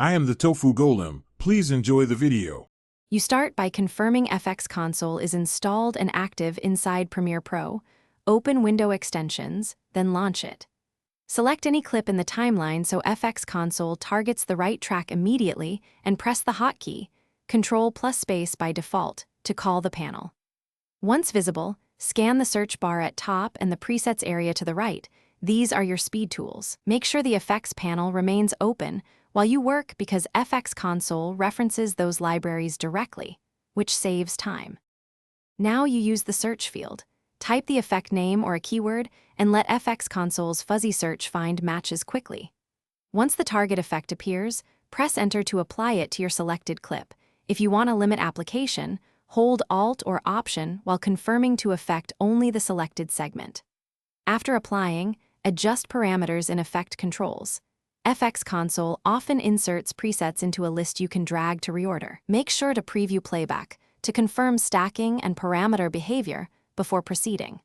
I am the Tofu Golem. Please enjoy the video. You start by confirming FX Console is installed and active inside Premiere Pro. Open Window Extensions, then launch it. Select any clip in the timeline so FX Console targets the right track immediately and press the hotkey, Ctrl+Space by default, to call the panel. Once visible, scan the search bar at top and the presets area to the right. These are your speed tools. Make sure the effects panel remains open while you work because FX Console references those libraries directly, which saves time. Now you use the search field. Type the effect name or a keyword and let FX Console's fuzzy search find matches quickly. Once the target effect appears, press Enter to apply it to your selected clip. If you want to limit application, hold Alt or Option while confirming to affect only the selected segment. After applying, adjust parameters in Effect Controls. FX Console often inserts presets into a list you can drag to reorder. Make sure to preview playback to confirm stacking and parameter behavior before proceeding.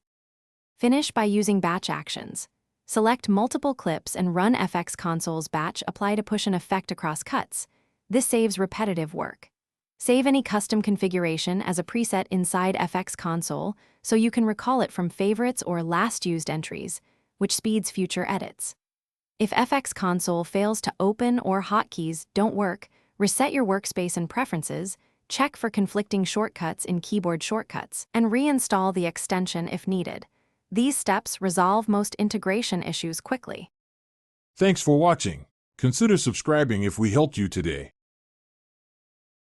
Finish by using batch actions. Select multiple clips and run FX Console's batch apply to push an effect across cuts. This saves repetitive work. Save any custom configuration as a preset inside FX Console so you can recall it from favorites or last used entries, which speeds future edits. If FX Console fails to open or hotkeys don't work, reset your workspace and preferences, check for conflicting shortcuts in keyboard shortcuts, and reinstall the extension if needed. These steps resolve most integration issues quickly. Thanks for watching. Consider subscribing if we helped you today.